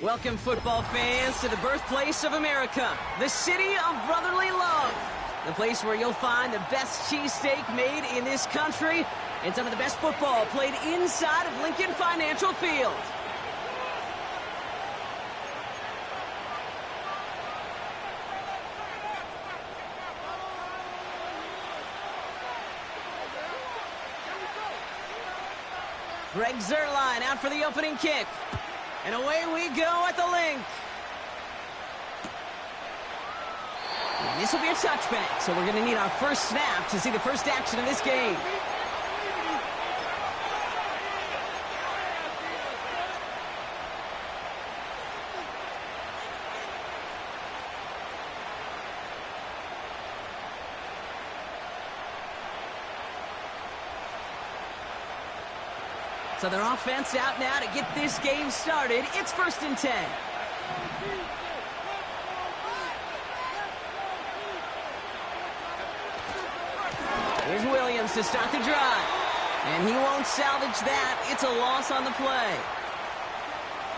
Welcome, football fans, to the birthplace of America, the city of brotherly love. The place where you'll find the best cheesesteak made in this country and some of the best football played inside of Lincoln Financial Field. Greg Zerline out for the opening kick. And away we go at the link. And this will be a touchback, so we're going to need our first snap to see the first action of this game. So their offense out now to get this game started. It's 1st and 10. Here's Williams to start the drive. And he won't salvage that. It's a loss on the play.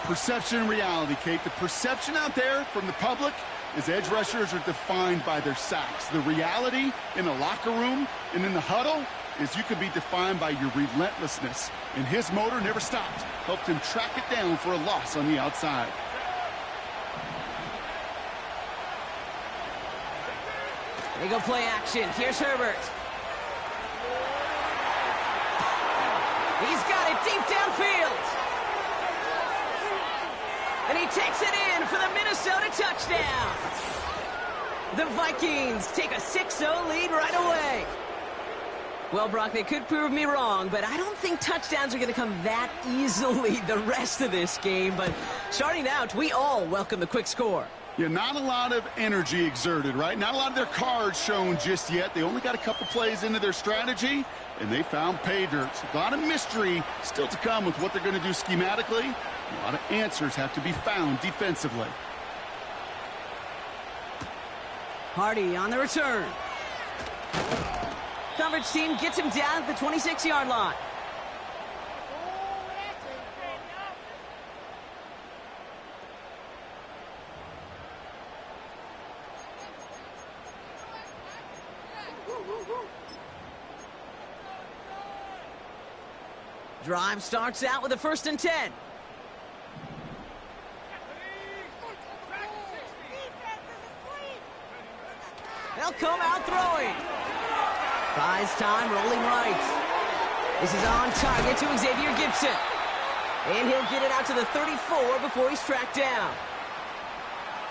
Perception and reality, Kate. The perception out there from the public is edge rushers are defined by their sacks. The reality in the locker room and in the huddle is you can be defined by your relentlessness. And his motor never stopped. Helped him track it down for a loss on the outside. They go play action. Here's Herbert. He's got it deep downfield. And he takes it in for the Minnesota touchdown. The Vikings take a 6-0 lead right away. Well, Brock, they could prove me wrong, but I don't think touchdowns are going to come that easily the rest of this game. But starting out, we all welcome the quick score. Yeah, not a lot of energy exerted, right? Not a lot of their cards shown just yet. They only got a couple plays into their strategy, and they found pay dirt. A lot of mystery still to come with what they're going to do schematically. A lot of answers have to be found defensively. Hardy on the return. Coverage team gets him down at the 26-yard line. Drive starts out with a 1st and 10. They'll come out throwing. Buys time, rolling right. This is on target to Xavier Gibson. And he'll get it out to the 34 before he's tracked down.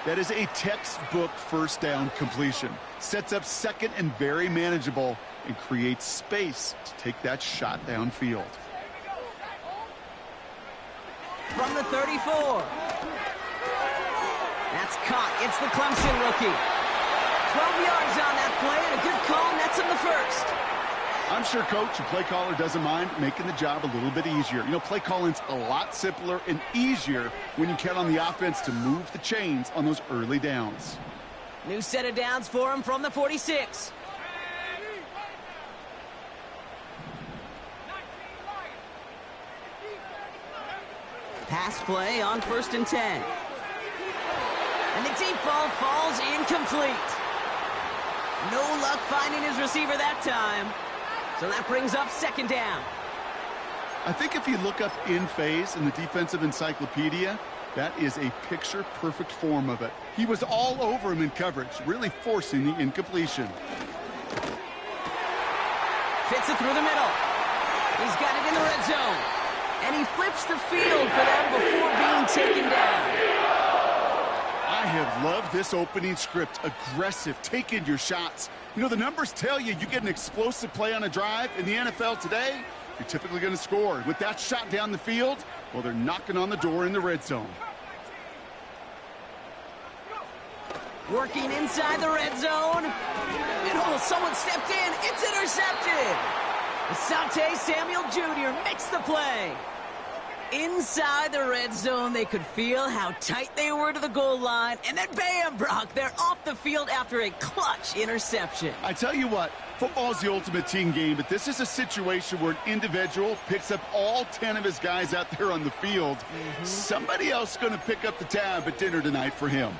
That is a textbook first down completion. Sets up second and very manageable and creates space to take that shot downfield. From the 34. That's caught. It's the Clemson rookie. 12 yards on that play, and a good call nets him the first. I'm sure, Coach, your play caller doesn't mind making the job a little bit easier. You know, play calling's a lot simpler and easier when you count on the offense to move the chains on those early downs. New set of downs for him from the 46. Pass play on 1st and 10. And the deep ball falls incomplete. No luck finding his receiver that time. So that brings up 2nd down. I think if you look up in phase in the defensive encyclopedia, that is a picture-perfect form of it. He was all over him in coverage, really forcing the incompletion. Fits it through the middle. He's got it in the red zone. And he flips the field for them before being taken down. I have loved this opening script. Aggressive, taking your shots. You know, the numbers tell you get an explosive play on a drive in the NFL today, you're typically going to score. With that shot down the field, well, they're knocking on the door in the red zone. Working inside the red zone. And someone stepped in. It's intercepted. Asante Samuel Jr. makes the play. Inside the red zone, they could feel how tight they were to the goal line. And then bam, Brock, they're off the field after a clutch interception. I tell you what, Football is the ultimate team game, but this is a situation where an individual picks up all 10 of his guys out there on the field. Somebody else is going to pick up the tab at dinner tonight for him.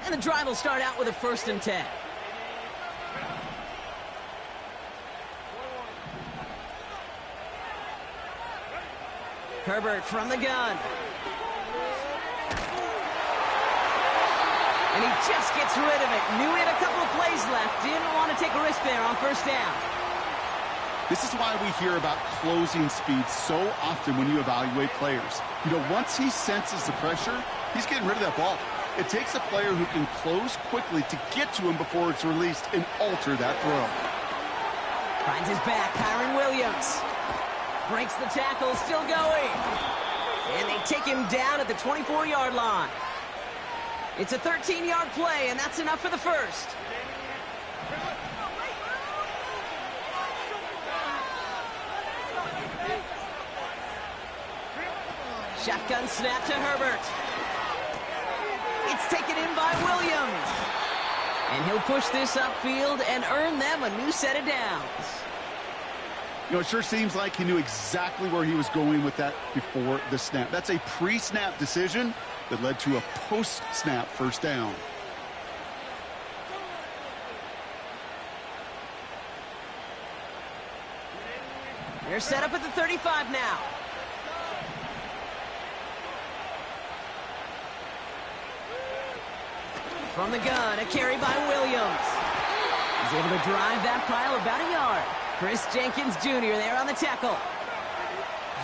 And the drive will start out with a 1st and 10. Herbert from the gun. And he just gets rid of it. Knew he had a couple of plays left. Didn't want to take a risk there on 1st down. This is why we hear about closing speed so often when you evaluate players. You know, once he senses the pressure, he's getting rid of that ball. It takes a player who can close quickly to get to him before it's released and alter that throw. Finds his back, Kyron Williams. Breaks the tackle, still going. And they take him down at the 24-yard line. It's a 13-yard play, and that's enough for the 1st. Shotgun snap to Herbert. It's taken in by Williams. And he'll push this upfield and earn them a new set of downs. You know, it sure seems like he knew exactly where he was going with that before the snap. That's a pre-snap decision that led to a post-snap 1st down. They're set up at the 35 now. From the gun, a carry by Williams. He's able to drive that pile about a yard. Chris Jenkins Jr. there on the tackle.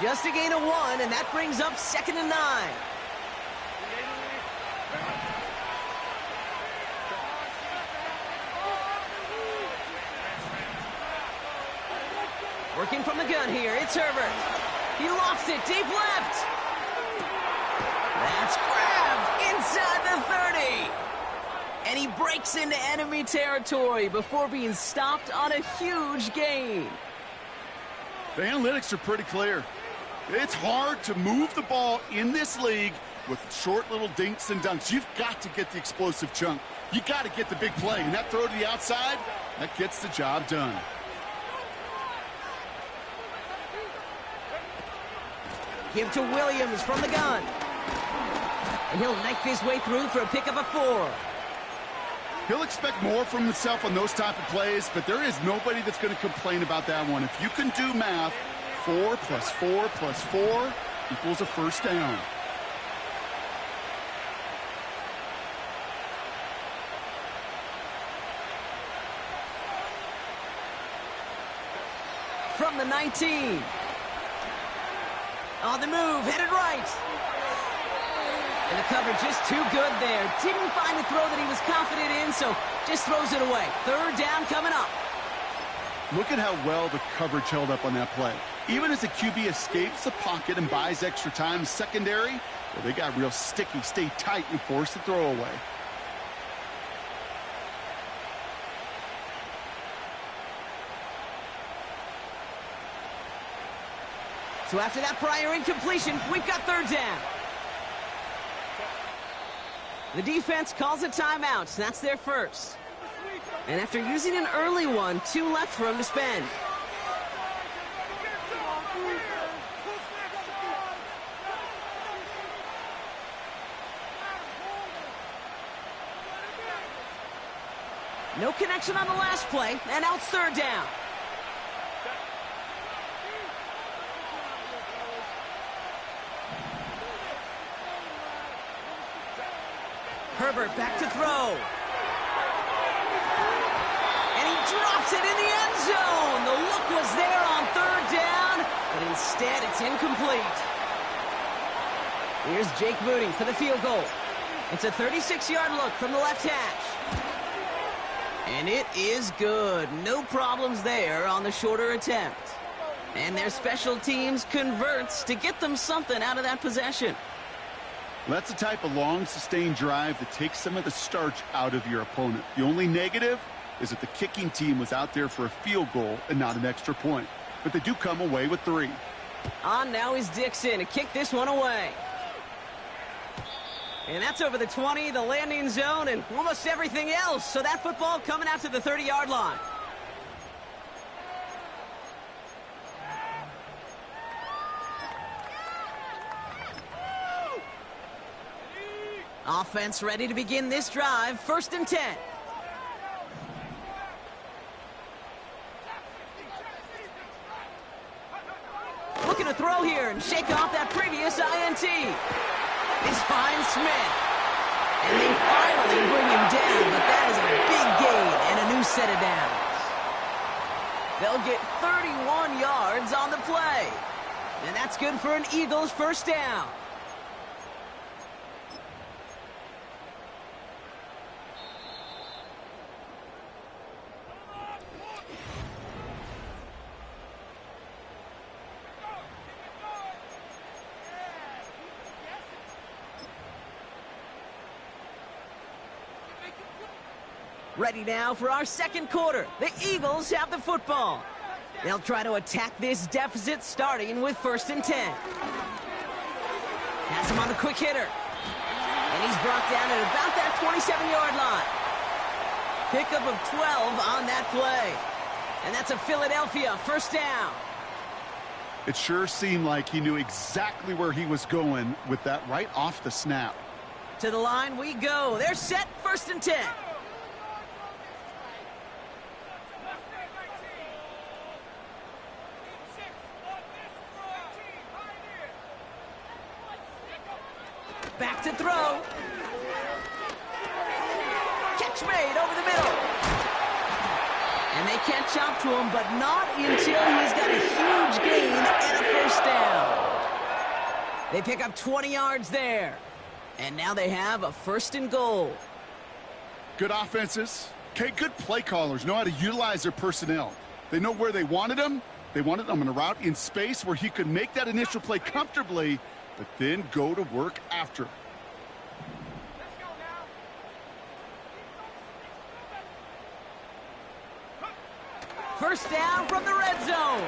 Just a gain of 1, and that brings up 2nd and 9. Working from the gun here, it's Herbert. He lofts it deep left. That's grabbed inside the 30. And he breaks into enemy territory before being stopped on a huge gain. The analytics are pretty clear. It's hard to move the ball in this league with short little dinks and dunks. You've got to get the explosive chunk. You got to get the big play. And that throw to the outside, that gets the job done. Give to Williams from the gun. And he'll knife his way through for a pickup of 4. He'll expect more from himself on those type of plays, but there is nobody that's going to complain about that one. If you can do math, 4 plus 4 plus 4 equals a 1st down. From the 19. On the move, headed right. And the coverage just too good there. Didn't find the throw that he was confident in, so just throws it away. 3rd down coming up. Look at how well the coverage held up on that play. Even as the QB escapes the pocket and buys extra time, secondary, well, they got real sticky, stay tight, and force the throw away. So after that prior incompletion, we've got 3rd down. The defense calls a timeout. That's their 1st. And after using an early one, 2 left for him to spend. No connection on the last play, and now it's 3rd down. Herbert back to throw. And he drops it in the end zone. The look was there on 3rd down, but instead it's incomplete. Here's Jake Moody for the field goal. It's a 36-yard look from the left hash. And it is good. No problems there on the shorter attempt. And their special teams converts to get them something out of that possession. That's the type of long, sustained drive that takes some of the starch out of your opponent. The only negative, is that the kicking team was out there for a field goal and not an extra point. But they do come away with 3. On now is Dixon to kick this one away. And that's over the 20, the landing zone, and almost everything else. So that football coming out to the 30-yard line. Offense ready to begin this drive. 1st and 10. Looking to throw here and shake off that previous INT. He's finds Smith. And they finally bring him down, but that is a big gain and a new set of downs. They'll get 31 yards on the play. And that's good for an Eagles 1st down. Ready now for our 2nd quarter. The Eagles have the football. They'll try to attack this deficit starting with 1st and 10. Has him on the quick hitter. And he's brought down at about that 27-yard line. Pickup of 12 on that play. And that's a Philadelphia 1st down. It sure seemed like he knew exactly where he was going with that right off the snap. To the line we go. They're set 1st and 10. Back to throw. Catch made over the middle. And they can't chop to him, but not until he's got a huge gain and a 1st down. They pick up 20 yards there. And now they have a 1st and goal. Good offenses. Okay, good play callers know how to utilize their personnel. They know where they wanted him. They wanted him in a route in space where he could make that initial play comfortably, but then go to work after. First down from the red zone.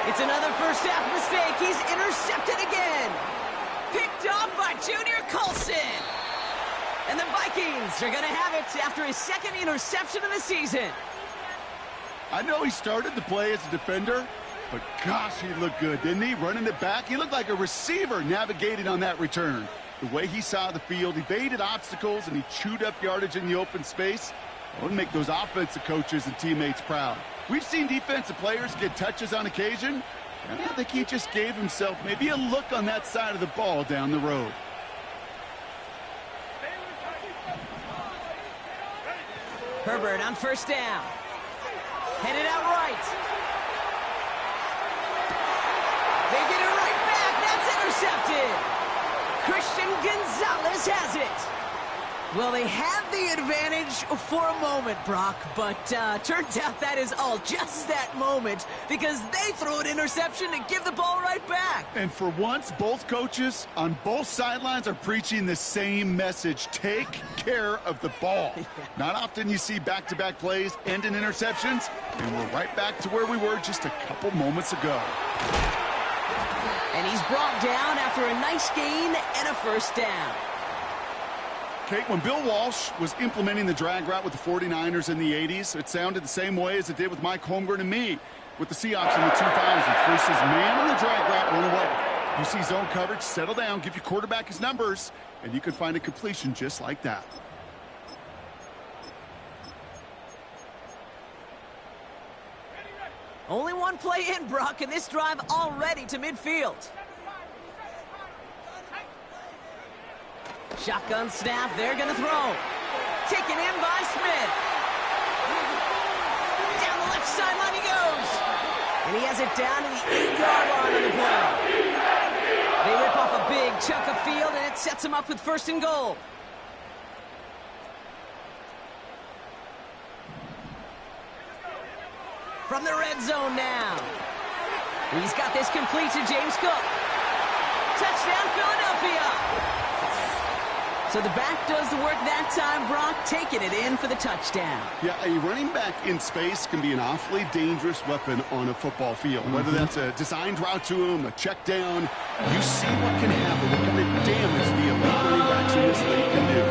It's another first half mistake. He's intercepted again. Picked off by Junior Colson. And the Vikings are going to have it after his 2nd interception of the season. I know he started the play as a defender, but gosh, he looked good, didn't he? Running it back, he looked like a receiver navigating on that return. The way he saw the field, evaded obstacles, and he chewed up yardage in the open space. It would make those offensive coaches and teammates proud. We've seen defensive players get touches on occasion, and I think he just gave himself maybe a look on that side of the ball down the road. Herbert on 1st down. Headed out right. They get it right back. That's intercepted. Christian Gonzalez has it. Well, they had the advantage for a moment, Brock, but turns out that is all just that moment because they throw an interception to give the ball right back. And for once, both coaches on both sidelines are preaching the same message. Take care of the ball. Not often you see back-to-back plays end in interceptions, and we're right back to where we were just a couple moments ago. And he's brought down after a nice gain and a 1st down. Kate, when Bill Walsh was implementing the drag route with the 49ers in the 80s, it sounded the same way as it did with Mike Holmgren and me with the Seahawks in the 2000s. Versus man on the drag route, run away. You see zone coverage, settle down, give your quarterback his numbers, and you can find a completion just like that. Only one play in, Brock, and this drive already to midfield. Shotgun snap, they're going to throw. Taken in by Smith. Down the left sideline he goes. And he has it down to the 8-yard line on the play. They rip off a big chunk of field, and it sets him up with 1st and goal. From the red zone now. He's got this complete to James Cook. Touchdown, Philadelphia. So the back does the work that time, Brock, taking it in for the touchdown. Yeah, a running back in space can be an awfully dangerous weapon on a football field. Whether that's a designed route to him, a check down, you see what can happen, what kind of damage the elite running backs in this league can do.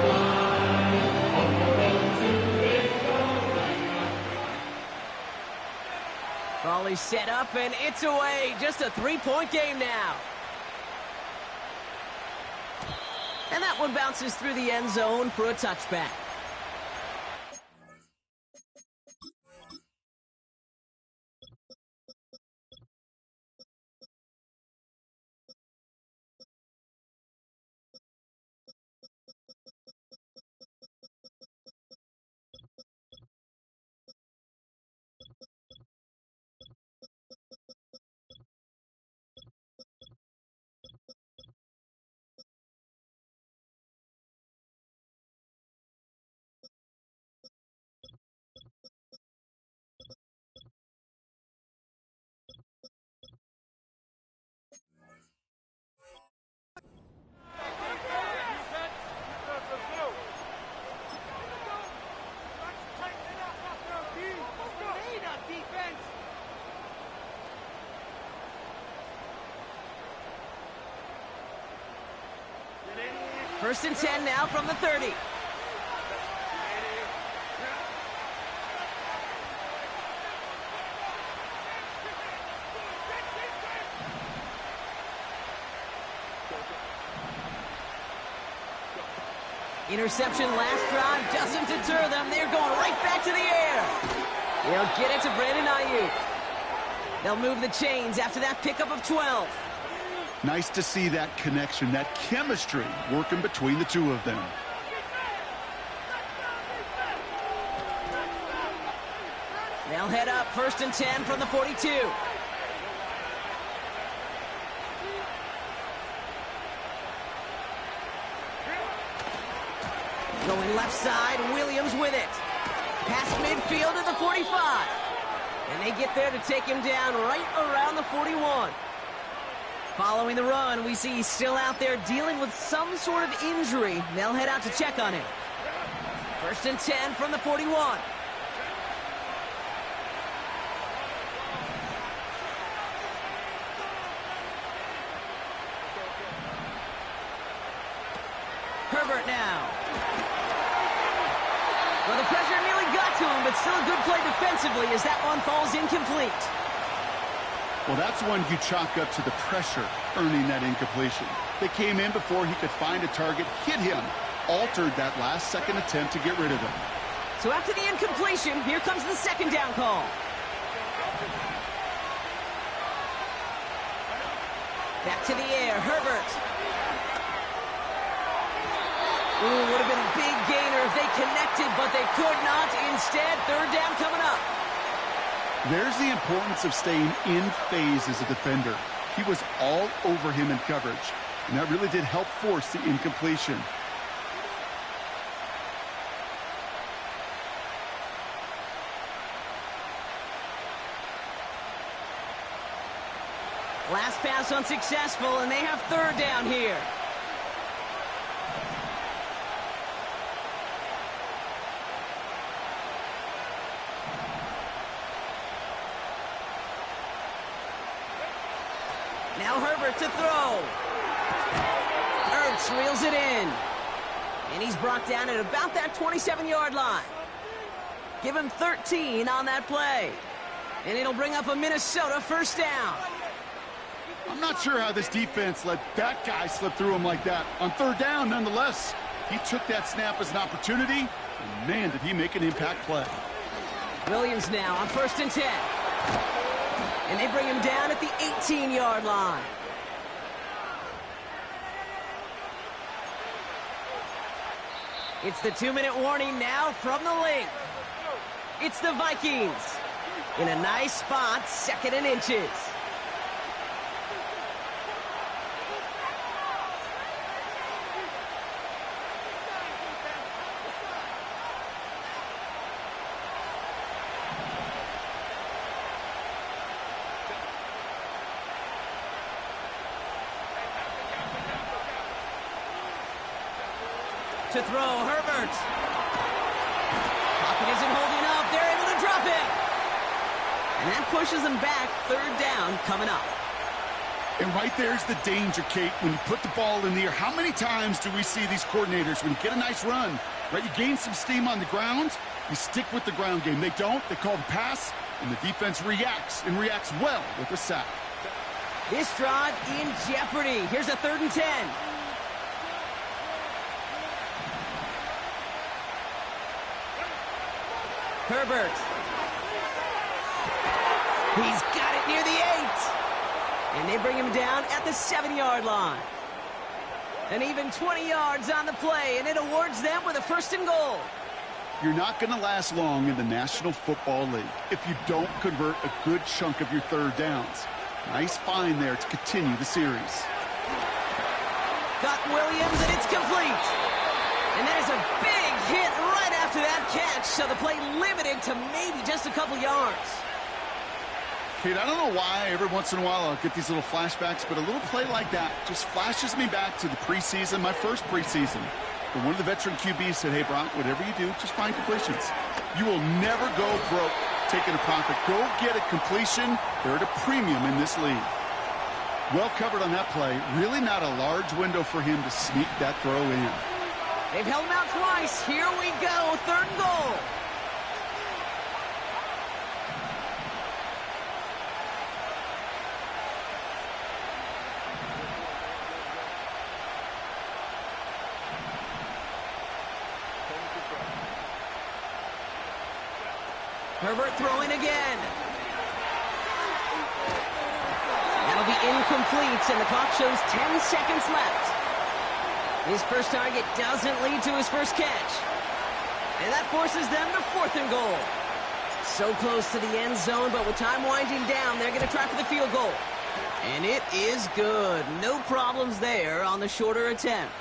Brawley set up, and it's away. Just a 3-point game now. And that one bounces through the end zone for a touchback. First and 10 now from the 30. Interception last drive doesn't deter them. They're going right back to the air. They'll get it to Brandon Ayuk. They'll move the chains after that pickup of 12. Nice to see that connection, that chemistry working between the two of them. They'll head up first and 10 from the 42. Going left side, Williams with it. Past midfield at the 45. And they get there to take him down right around the 41. Following the run, we see he's still out there dealing with some sort of injury. They'll head out to check on him. First and 10 from the 41. Herbert now. Well, the pressure nearly got to him, but still a good play defensively as that one falls incomplete. Well, that's one you chalk up to the pressure earning that incompletion. They came in before he could find a target, hit him, altered that last-second attempt to get rid of him. So after the incompletion, here comes the second down call. Back to the air, Herbert. Ooh, would have been a big gainer if they connected, but they could not. Instead, third down coming up. There's the importance of staying in phase as a defender. He was all over him in coverage, and that really did help force the incompletion. Last pass unsuccessful, and they have third down here. Now Herbert to throw. Ertz reels it in. And he's brought down at about that 27-yard line. Give him 13 on that play. And it'll bring up a Minnesota first down. I'm not sure how this defense let that guy slip through him like that. On third down, nonetheless, he took that snap as an opportunity, and man, did he make an impact play. Williams now on first and 10. And they bring him down at the 18-yard line. It's the 2-minute warning now from the link. It's the Vikings in a nice spot, second and inches. To throw, Herbert. Pocket isn't holding up. They're able to drop it. And that pushes them back. Third down coming up. And right there's the danger, Kate. When you put the ball in the air, how many times do we see these coordinators, when you get a nice run, right, you gain some steam on the ground, you stick with the ground game. They don't. They call the pass, and the defense reacts, and reacts well with a sack. This drive in jeopardy. Here's a 3rd and 10. Herbert. He's got it near the 8. And they bring him down at the 7-yard line. And even 20 yards on the play, and it awards them with a 1st and goal. You're not going to last long in the National Football League if you don't convert a good chunk of your 3rd downs. Nice find there to continue the series. Got Williams, and it's complete. And there's a big hit right after that catch, so the play limited to maybe just a couple yards. Kate, I don't know why every once in a while I'll get these little flashbacks, but a little play like that just flashes me back to the preseason, my first preseason. But one of the veteran QBs said, hey, Brock, whatever you do, just find completions. You will never go broke taking a profit. Go get a completion. They're at a premium in this league. Well covered on that play. Really not a large window for him to sneak that throw in. They've held him out twice. Here we go. 3rd and goal. Herbert throwing again. That'll be incomplete, and the clock shows 10 seconds left. His first target doesn't lead to his first catch. And that forces them to 4th and goal. So close to the end zone, but with time winding down, they're going to try for the field goal. And it is good. No problems there on the shorter attempt.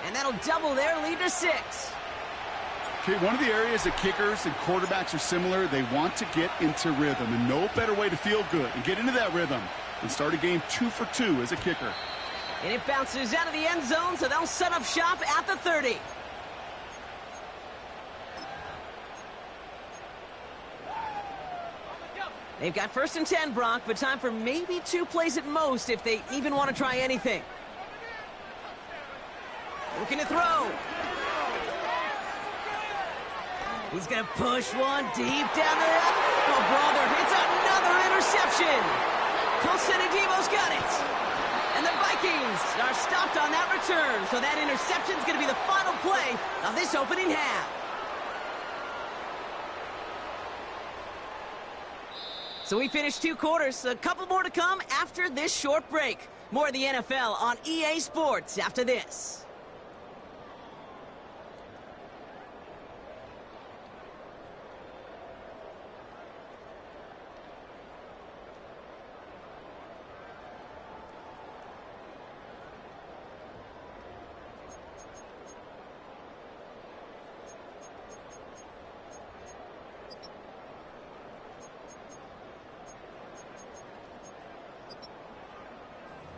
And that'll double their lead to 6. Okay, one of the areas that kickers and quarterbacks are similar, they want to get into rhythm, and no better way to feel good and get into that rhythm than start a game 2 for 2 as a kicker. And it bounces out of the end zone, so they'll set up shop at the 30. They've got 1st and 10, Brock, but time for maybe 2 plays at most if they even want to try anything. Looking to throw. He's going to push one deep down the road. Oh, brother, it's another interception. Colson and Devo's got it. And the Vikings are stopped on that return, so that interception's going to be the final play of this opening half. So we finished 2 quarters. A couple more to come after this short break. More of the NFL on EA Sports after this.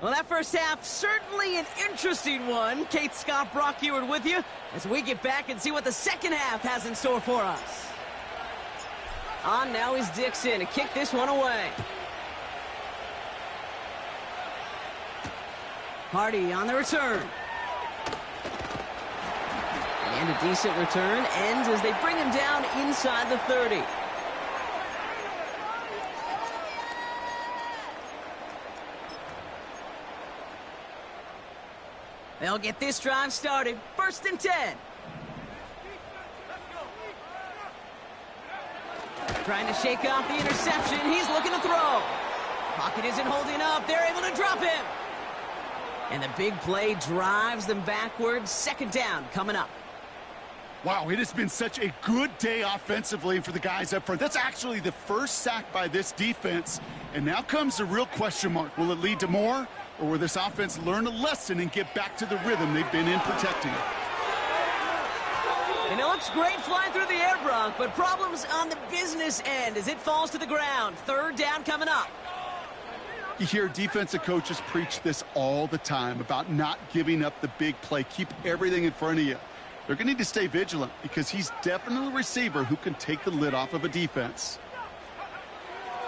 Well, that first half, certainly an interesting one. Kate, Scott, Brock Eward with you as we get back and see what the second half has in store for us. On now is Dixon to kick this one away. Hardy on the return. And a decent return ends as they bring him down inside the 30. They'll get this drive started. 1st and 10. Trying to shake off the interception. He's looking to throw. Pocket isn't holding up. They're able to drop him. And the big play drives them backwards. 2nd down coming up. Wow, it has been such a good day offensively for the guys up front. That's actually the first sack by this defense. And now comes the real question mark. Will it lead to more? Or will this offense learn a lesson and get back to the rhythm they've been in protecting? And it looks great flying through the air, Brock, but problems on the business end as it falls to the ground. 3rd down coming up. You hear defensive coaches preach this all the time about not giving up the big play. Keep everything in front of you. They're going to need to stay vigilant because he's definitely a receiver who can take the lid off of a defense.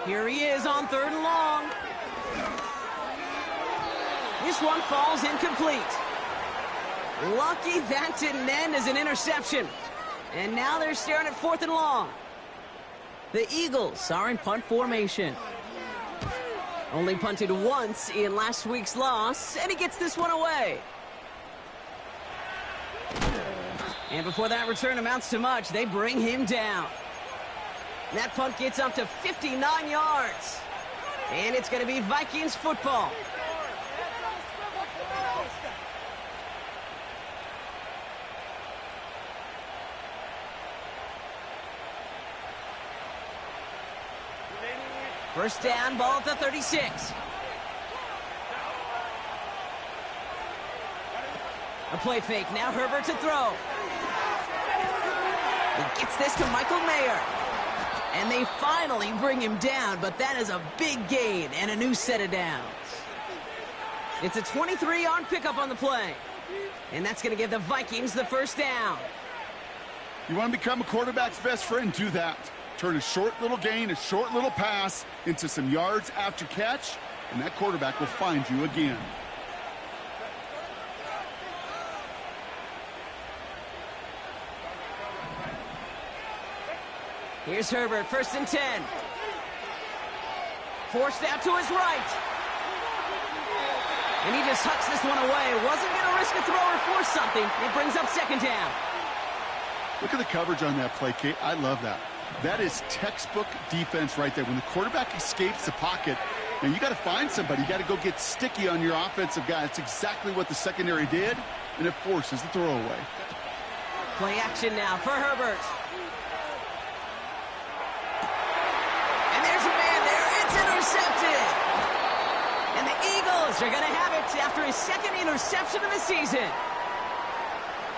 Here he is on 3rd and long. This one falls incomplete. Lucky that didn't end as an interception. And now they're staring at 4th and long. The Eagles are in punt formation. Only punted once in last week's loss, and he gets this one away. And before that return amounts to much, they bring him down. That punt gets up to 59 yards. And it's going to be Vikings football. First down, ball at the 36. A play fake, now Herbert to throw. He gets this to Michael Mayer. And they finally bring him down, but that is a big gain and a new set of downs. It's a 23-yard pickup on the play. And that's going to give the Vikings the first down. You want to become a quarterback's best friend? Do that. Turn a short little gain, a short little pass into some yards after catch, and that quarterback will find you again. Here's Herbert, 1st and 10. Forced out to his right. And he just hucks this one away. Wasn't going to risk a throw or force something. It brings up 2nd down. Look at the coverage on that play, Kate. I love that. That is textbook defense right there. When the quarterback escapes the pocket, and you got to find somebody. You got to go get sticky on your offensive guy. That's exactly what the secondary did, and it forces the throwaway. Play action now for Herbert. And there's a man there. It's intercepted. And the Eagles are going to have it after his 2nd interception of the season.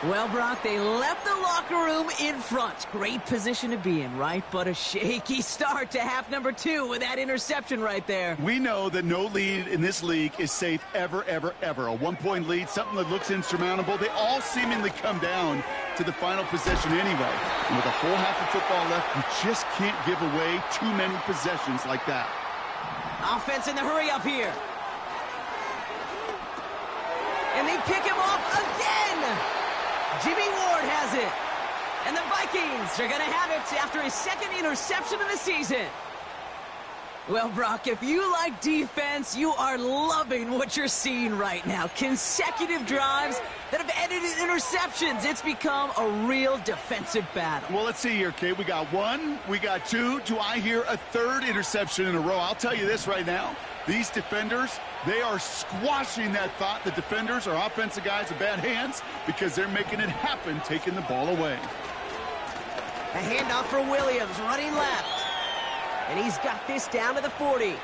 Well, Brock, they left the locker room in front. Great position to be in, right? But a shaky start to half number 2 with that interception right there. We know that no lead in this league is safe ever, ever, ever. A 1-point lead, something that looks insurmountable. They all seemingly come down to the final possession anyway. And with a whole half of football left, you just can't give away too many possessions like that. Offense in the hurry up here. And they pick him off again. Jimmy Ward has it. And the Vikings are going to have it after his 2nd interception of the season. Well, Brock, if you like defense, you are loving what you're seeing right now. Consecutive drives that have ended in interceptions. It's become a real defensive battle. Well, let's see here, Kate. We got 1, we got 2. Do I hear a 3rd interception in a row? I'll tell you this right now. These defenders, they are squashing that thought. The defenders are offensive guys with bad hands because they're making it happen, taking the ball away. A handoff for Williams, running left. And he's got this down to the 40.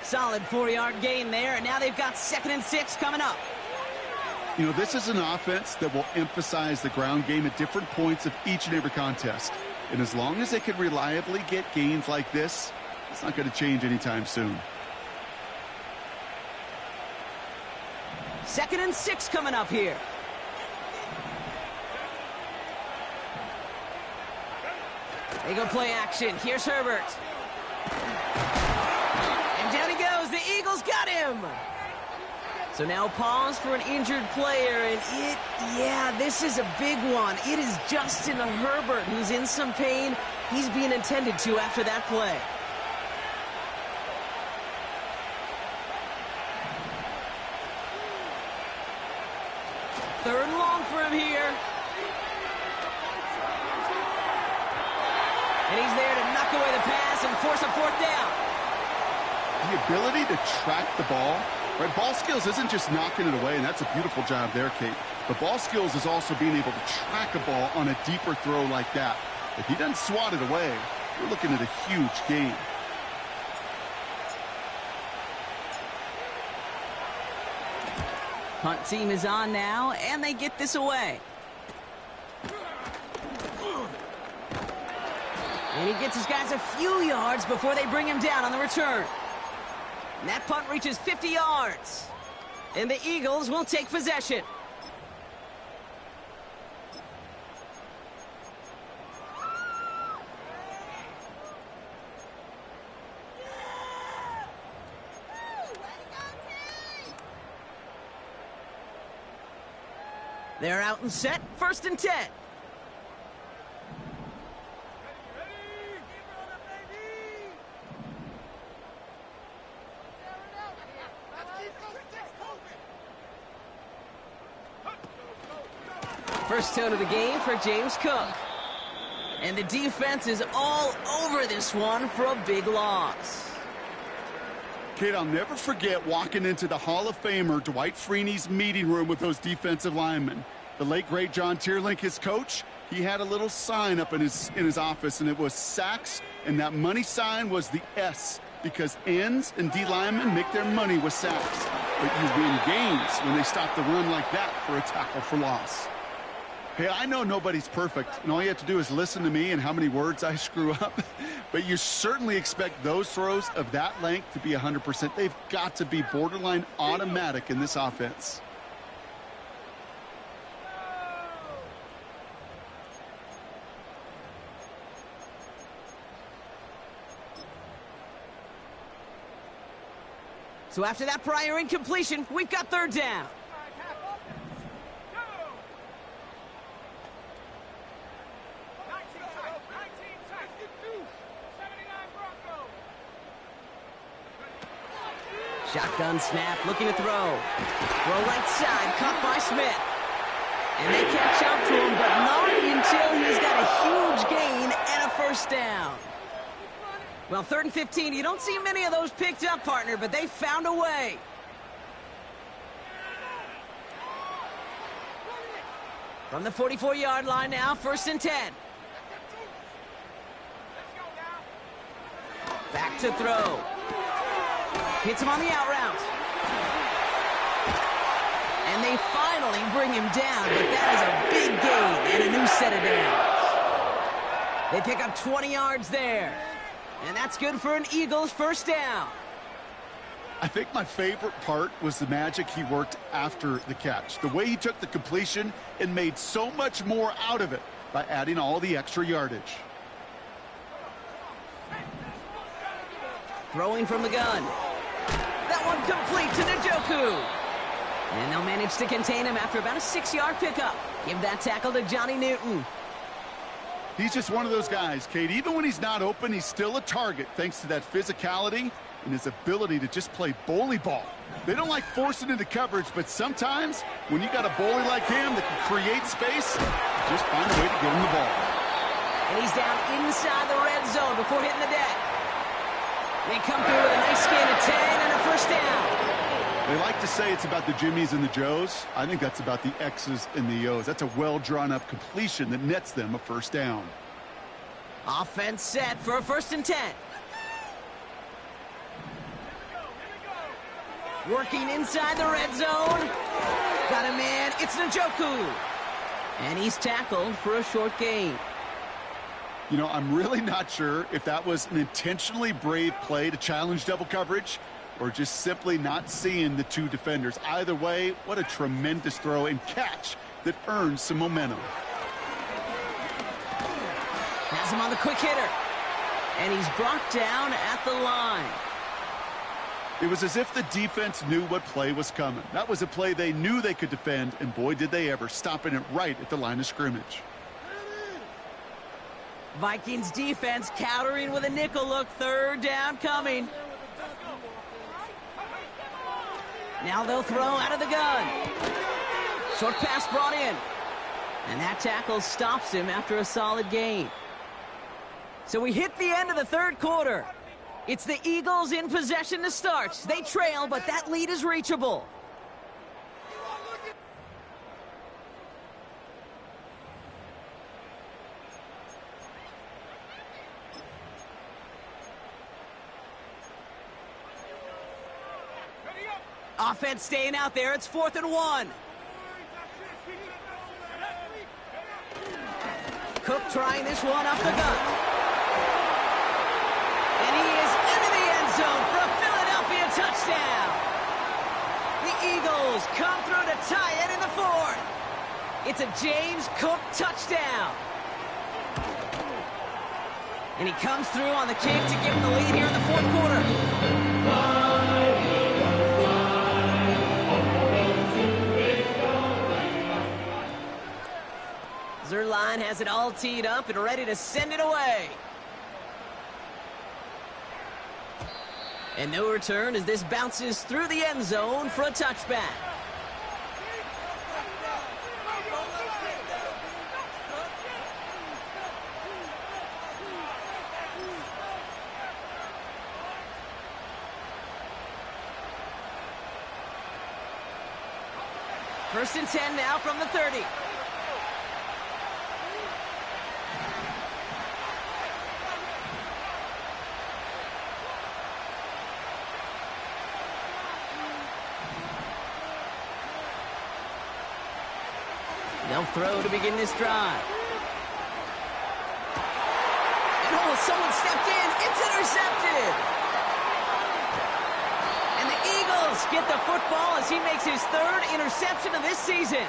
Solid 4-yard gain there, and now they've got 2nd and 6 coming up. You know, this is an offense that will emphasize the ground game at different points of each and every contest. And as long as they can reliably get gains like this, it's not going to change anytime soon. 2nd and 6 coming up here. They go play action. Here's Herbert. And down he goes. The Eagles got him. So now pause for an injured player. And this is a big one. It is Justin Herbert who's in some pain. He's being attended to after that play. Third and long for him here. And he's there to knock away the pass and force a 4th down. The ability to track the ball, right? Ball skills isn't just knocking it away, and that's a beautiful job there, Kate. But ball skills is also being able to track a ball on a deeper throw like that. If he doesn't swat it away, you're looking at a huge gain. Punt team is on now, and they get this away. And he gets his guys a few yards before they bring him down on the return. And that punt reaches 50 yards. And the Eagles will take possession. They're out and set, 1st and 10. First tone of the game for James Cook. And the defense is all over this one for a big loss. Kate, I'll never forget walking into the Hall of Famer Dwight Freeney's meeting room with those defensive linemen. The late, great John Tierlink, his coach, he had a little sign up in his office, and it was sacks, and that money sign was the S, because ends and D linemen make their money with sacks. But you win games when they stop the run like that for a tackle for loss. Hey, I know nobody's perfect, and all you have to do is listen to me and how many words I screw up. But you certainly expect those throws of that length to be 100%. They've got to be borderline automatic in this offense. So after that prior incompletion, we've got 3rd down. Shotgun snap, looking to throw. Throw right side, caught by Smith. And they catch up to him, but not until he's got a huge gain and a 1st down. Well, 3rd and 15, you don't see many of those picked up, partner, but they found a way. From the 44-yard line now, 1st and 10. Back to throw. Hits him on the out route. And they finally bring him down, but that is a big gain and a new set of downs. They pick up 20 yards there. And that's good for an Eagles 1st down. I think my favorite part was the magic he worked after the catch. The way he took the completion and made so much more out of it by adding all the extra yardage. Throwing from the gun. That one complete to Njoku. And they'll manage to contain him after about a 6-yard pickup. Give that tackle to Johnny Newton. He's just one of those guys, Kate. Even when he's not open, he's still a target thanks to that physicality and his ability to just play bully ball. They don't like forcing into coverage, but sometimes when you got a bully like him that can create space, just find a way to get him the ball. And he's down inside the red zone before hitting the deck. They come through with a nice gain of 10 and a 1st down. They like to say it's about the Jimmies and the Joes. I think that's about the X's and the O's. That's a well-drawn-up completion that nets them a 1st down. Offense set for a 1st and 10. Working inside the red zone. Got a man. It's Njoku. And he's tackled for a short gain. You know, I'm really not sure if that was an intentionally brave play to challenge double coverage or just simply not seeing the two defenders. Either way, what a tremendous throw and catch that earns some momentum. Has him on the quick hitter. And he's brought down at the line. It was as if the defense knew what play was coming. That was a play they knew they could defend, and boy, did they ever, stopping it right at the line of scrimmage. Vikings defense countering with a nickel look. 3rd down coming. Now they'll throw out of the gun. Short pass brought in. And that tackle stops him after a solid gain. So we hit the end of the 3rd quarter. It's the Eagles in possession to start. They trail, but that lead is reachable. Offense staying out there. It's 4th and 1. Cook trying this one up the gut. And he is into the end zone for a Philadelphia touchdown. The Eagles come through to tie it in the 4th. It's a James Cook touchdown. And he comes through on the kick to give him the lead here in the 4th quarter. Zerline has it all teed up and ready to send it away. And no return as this bounces through the end zone for a touchback. First and 10 now from the 30. They'll throw to begin this drive. And oh, someone stepped in. It's intercepted. And the Eagles get the football as he makes his third interception of this season.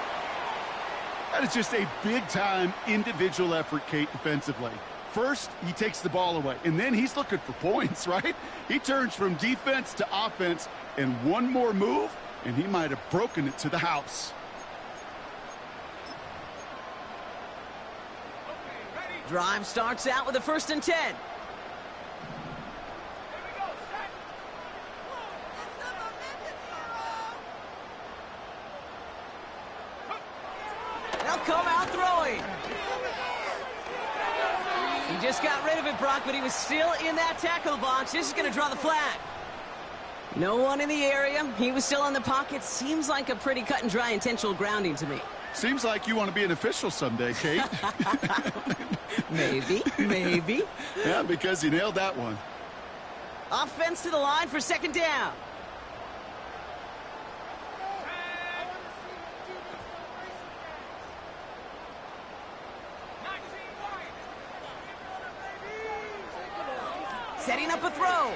That is just a big-time individual effort, Kate, defensively. First, he takes the ball away, and then he's looking for points, right? He turns from defense to offense, and one more move, and he might have broken it to the house. Drive starts out with a first and 10. They'll come out throwing. He just got rid of it, Brock, but he was still in that tackle box. This is going to draw the flag. No one in the area. He was still in the pocket. Seems like a pretty cut and dry intentional grounding to me. Seems like you want to be an official someday, Kate. Maybe. Yeah, because you nailed that one. Offense to the line for second down. Setting up a throw.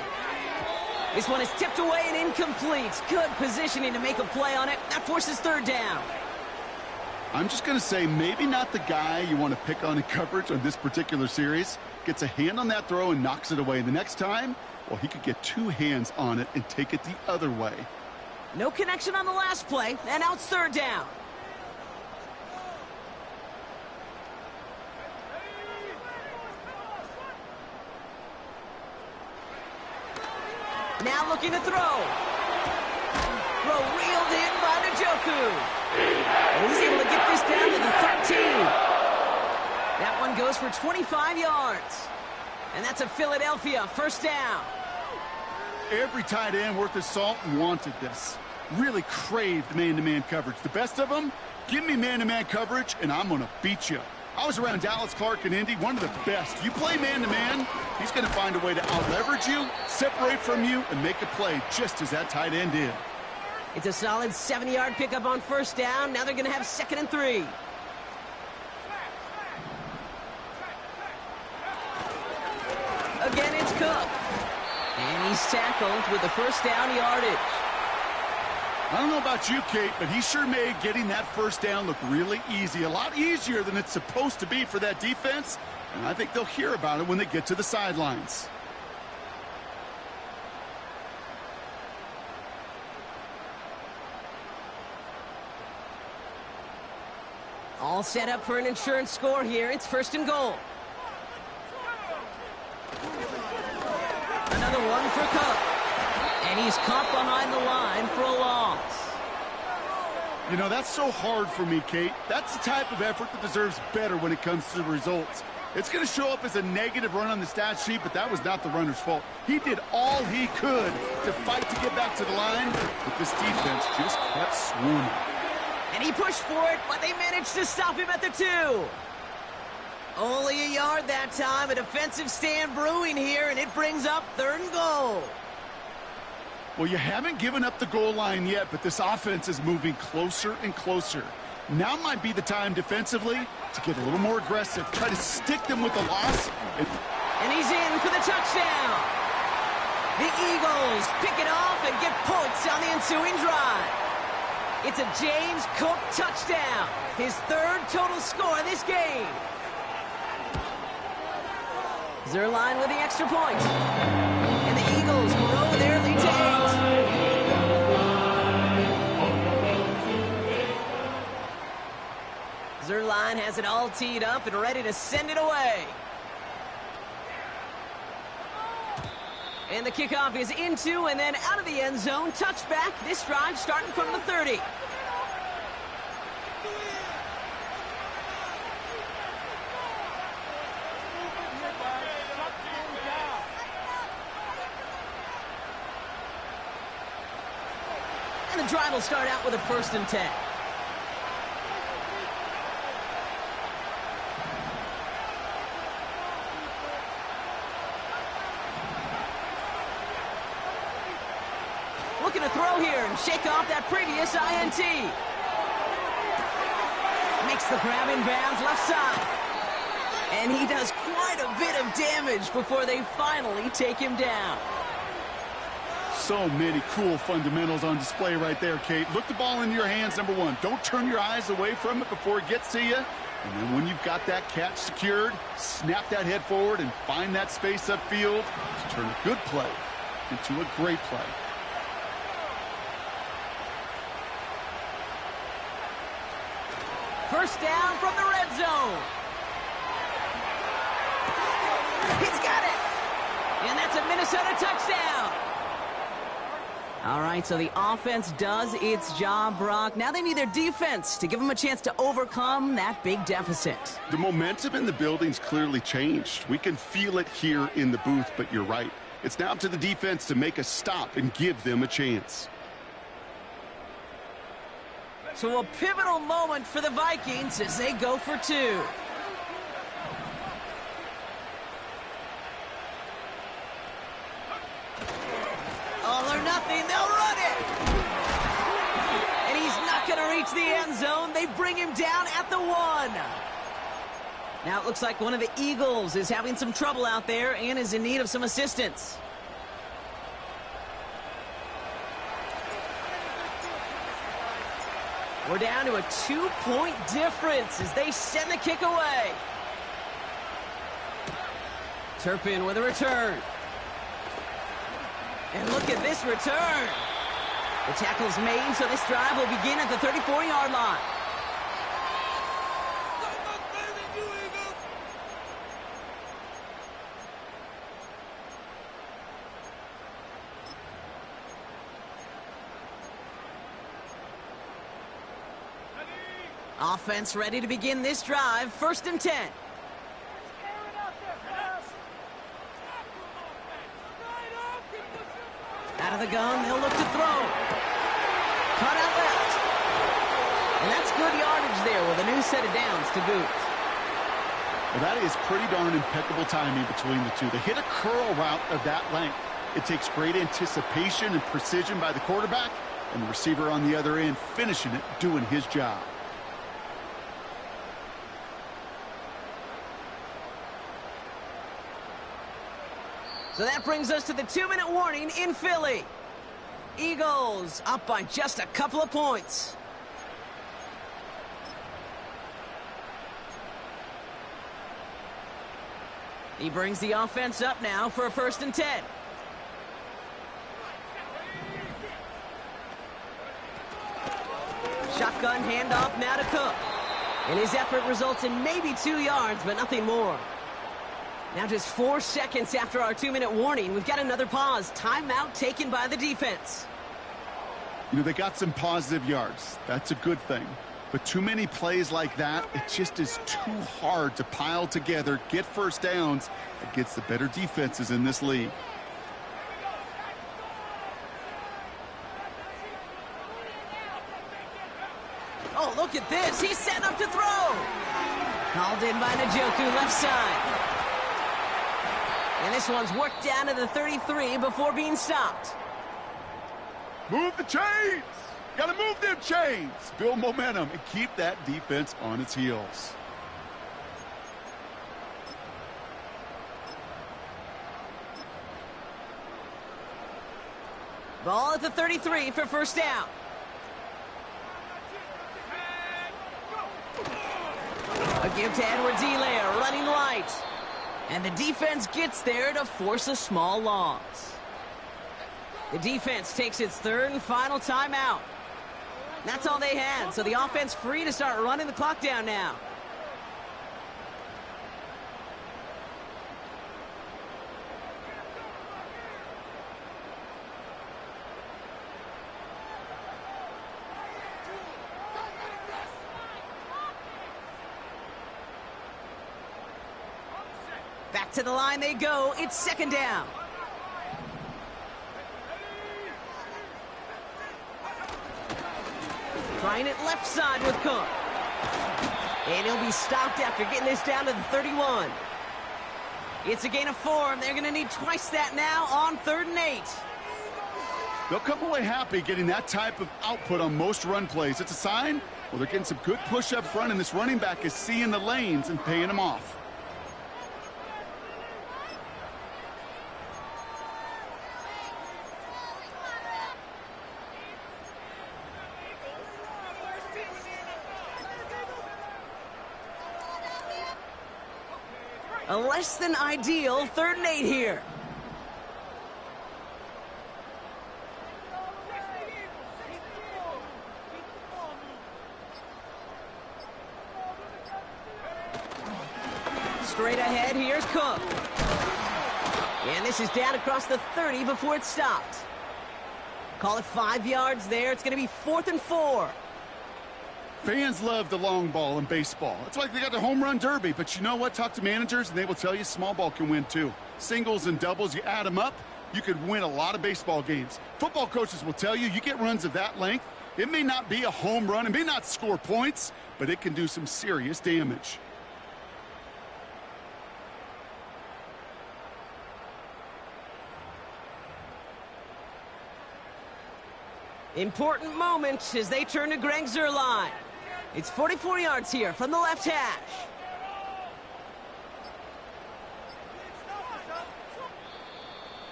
This one is tipped away and incomplete. Good positioning to make a play on it. That forces third down. I'm just going to say maybe not the guy you want to pick on in coverage on this particular series. Gets a hand on that throw and knocks it away. The next time, well, he could get two hands on it and take it the other way. No connection on the last play, and now it's third down. Now looking to throw. Throw reeled in by Njoku. And he's able to get this down to the 13. That one goes for 25 yards. And that's a Philadelphia first down. Every tight end worth his salt wanted this. Really craved man-to-man coverage. The best of them, give me man-to-man coverage, and I'm going to beat you. I was around Dallas Clark and Indy, one of the best. You play man-to-man, he's going to find a way to out-leverage you, separate from you, and make a play just as that tight end did. It's a solid 70-yard pickup on first down. Now they're going to have second and 3. Again, it's Cook. And he's tackled with the first down yardage. I don't know about you, Kate, but he sure made getting that first down look really easy. A lot easier than it's supposed to be for that defense. And I think they'll hear about it when they get to the sidelines. All set up for an insurance score here. It's first and goal. Another one for Cook. And he's caught behind the line for a loss. You know, that's so hard for me, Kate. That's the type of effort that deserves better when it comes to the results. It's going to show up as a negative run on the stat sheet, but that was not the runner's fault. He did all he could to fight to get back to the line, but this defense just kept swooning. And he pushed for it, but they managed to stop him at the 2. Only a yard that time. A defensive stand brewing here, and it brings up third and goal. Well, you haven't given up the goal line yet, but this offense is moving closer and closer. Now might be the time defensively to get a little more aggressive, try to stick them with the loss. And he's in for the touchdown. The Eagles pick it off and get points on the ensuing drive. It's a James Cook touchdown, his third total score in this game. Zerline with the extra point. And the Eagles grow their lead to 8. Zerline has it all teed up and ready to send it away. And the kickoff is into and then out of the end zone. Touchback. This drive starting from the 30. And the drive will start out with a 1st and 10. Looking to throw here and shake off that previous INT. Makes the grab in bounds left side. And he does quite a bit of damage before they finally take him down. So many cool fundamentals on display right there, Kate. Look the ball into your hands, number one. Don't turn your eyes away from it before it gets to you. And then when you've got that catch secured, snap that head forward and find that space upfield to turn a good play into a great play. First down from the red zone. He's got it. And that's a Minnesota touchdown. All right, so the offense does its job, Brock. Now they need their defense to give them a chance to overcome that big deficit. The momentum in the building's clearly changed. We can feel it here in the booth, but you're right. It's now up to the defense to make a stop and give them a chance. So a pivotal moment for the Vikings as they go for 2. All or nothing, they'll run it! And he's not going to reach the end zone. They bring him down at the 1. Now it looks like one of the Eagles is having some trouble out there and is in need of some assistance. We're down to a 2-point difference as they send the kick away. Turpin with a return. And look at this return. The tackle's made, so this drive will begin at the 34-yard line. Offense ready to begin this drive. 1st and 10. Out of the gun, they'll look to throw. Cut out left. And that's good yardage there with a new set of downs to boot. Well, that is pretty darn impeccable timing between the two. They hit a curl route of that length. It takes great anticipation and precision by the quarterback, and the receiver on the other end finishing it, doing his job. So that brings us to the 2-minute warning in Philly. Eagles up by just a couple of points. He brings the offense up now for a 1st and 10. Shotgun handoff now to Cook. And his effort results in maybe 2 yards, but nothing more. Now just 4 seconds after our 2-minute warning, we've got another pause. Timeout taken by the defense. You know, they got some positive yards. That's a good thing. But too many plays like that, it just is too hard to pile together, get first downs against the better defenses in this league. Oh, look at this. He's set up to throw. Called in by Njoku, left side. And this one's worked down to the 33 before being stopped. Move the chains! Gotta move them chains! Build momentum and keep that defense on its heels. Ball at the 33 for 1st down. A give to Edwards-Helaire, running light. And the defense gets there to force a small loss. The defense takes its 3rd and final timeout. That's all they had, so the offense free to start running the clock down now. Back to the line they go. It's second down. Trying it left side with Cook. And he'll be stopped after getting this down to the 31. It's a gain of 4, and they're going to need twice that now on 3rd and 8. They'll come away happy getting that type of output on most run plays. It's a sign, well, they're getting some good push up front, and this running back is seeing the lanes and paying them off. A less than ideal 3rd and 8 here. Straight ahead, here's Cook. And this is down across the 30 before it stopped. Call it 5 yards there. It's going to be 4th and 4. Fans love the long ball in baseball. It's like they got the home run derby, but you know what? Talk to managers, and they will tell you small ball can win too. Singles and doubles, you add them up, you could win a lot of baseball games. Football coaches will tell you, you get runs of that length, it may not be a home run, it may not score points, but it can do some serious damage. Important moment as they turn to Greg Zuerlein. It's 44 yards here from the left hash.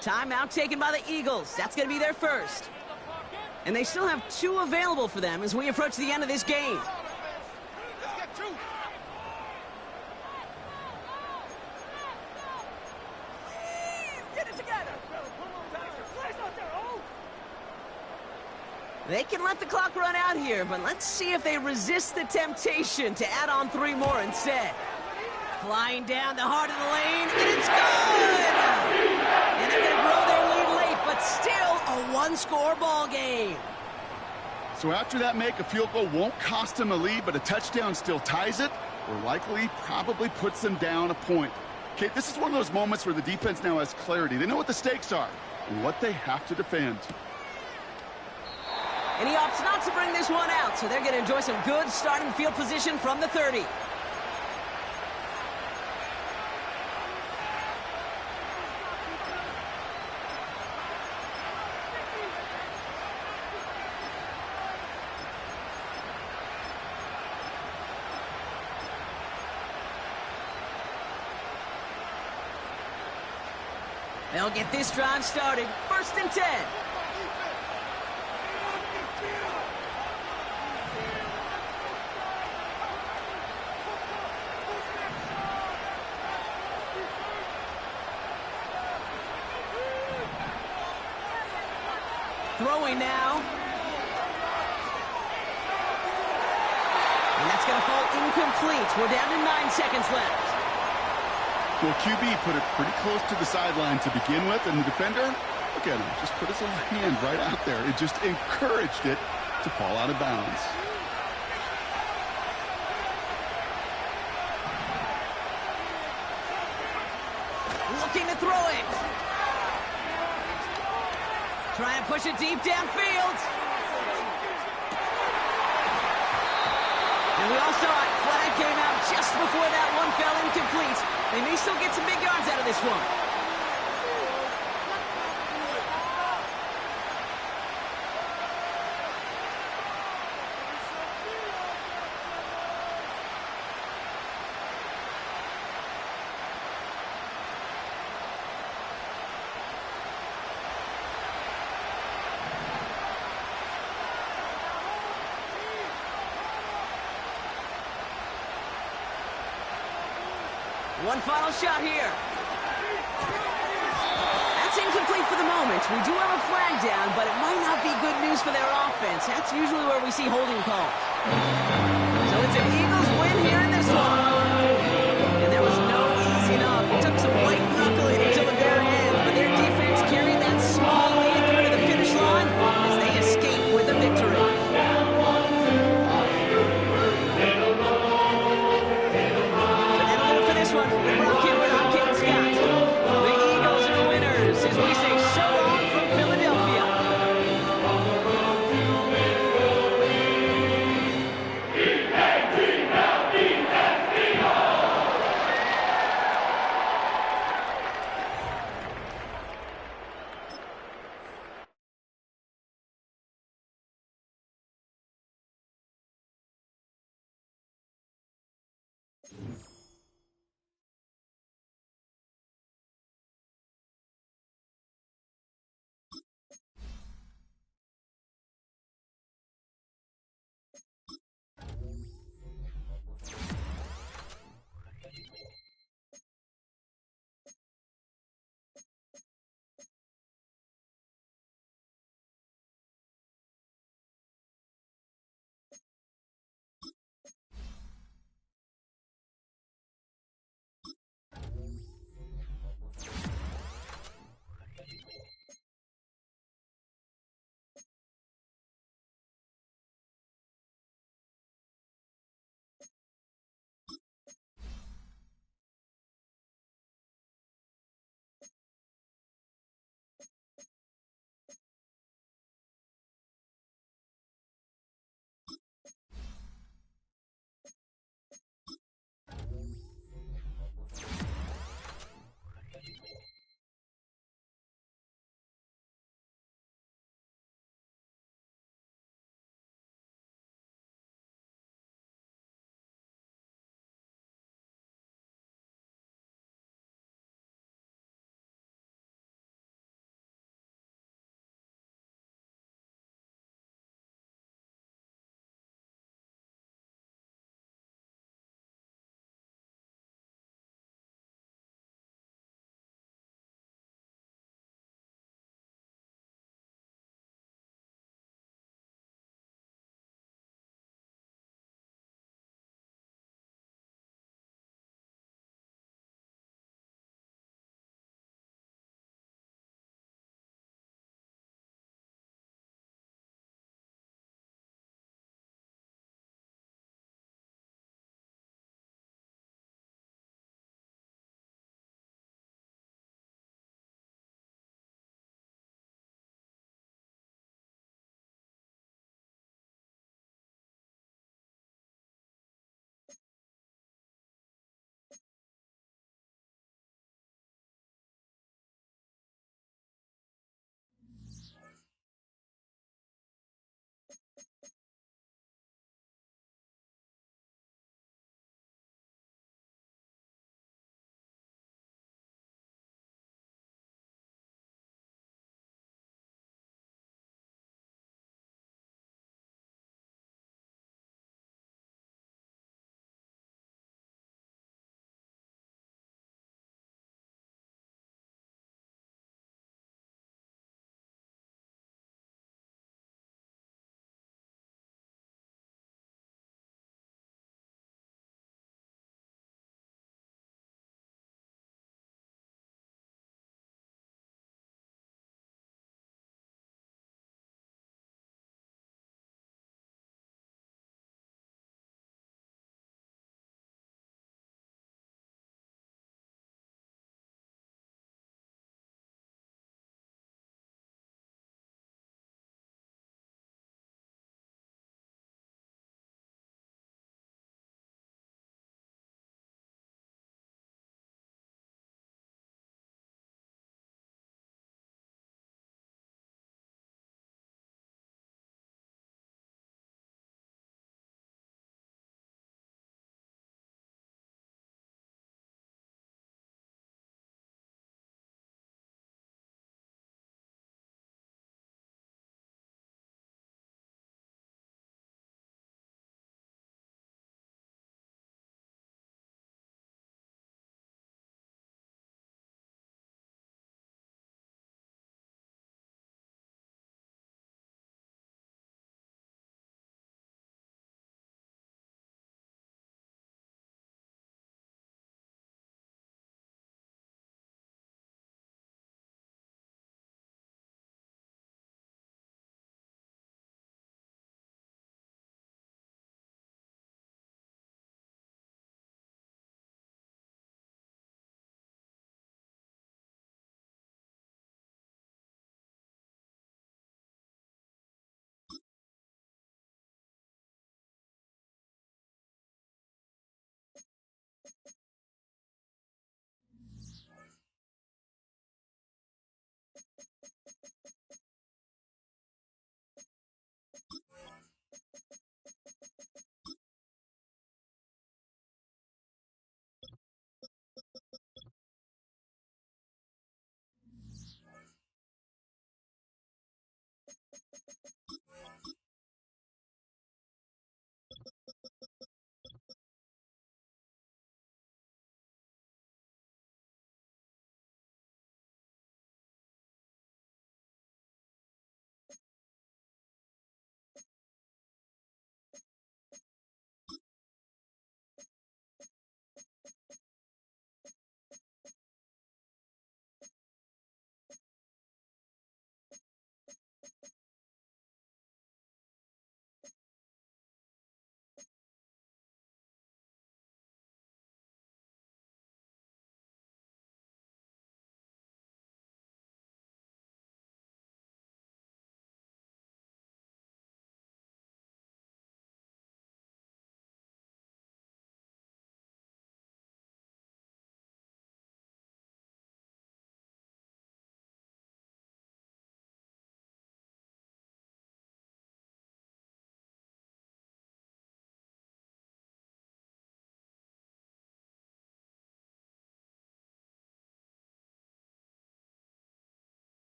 Timeout taken by the Eagles. That's going to be their first. And they still have 2 available for them as we approach the end of this game. They can let the clock run out here, but let's see if they resist the temptation to add on 3 more instead. Flying down the heart of the lane, and it's good! And they're going to grow their lead late, but still a 1-score ball game. So after that make, a field goal won't cost them a lead, but a touchdown still ties it, or likely probably puts them down a point. Okay, this is one of those moments where the defense now has clarity. They know what the stakes are and what they have to defend. And he opts not to bring this one out, so they're going to enjoy some good starting field position from the 30. They'll get this drive started. 1st and 10. Throwing now. And that's going to fall incomplete. We're down to 9 seconds left. Well, QB put it pretty close to the sideline to begin with, and the defender, look at him, just put his little hand right out there. It just encouraged it to fall out of bounds. Looking to throw it. Trying to push it deep downfield. And we all saw it. Flag came out just before that one fell incomplete. They may still get some big yards out of this one. One final shot here. That's incomplete for the moment. We do have a flag down, but it might not be good news for their offense. That's usually where we see holding calls. So it's an Eagles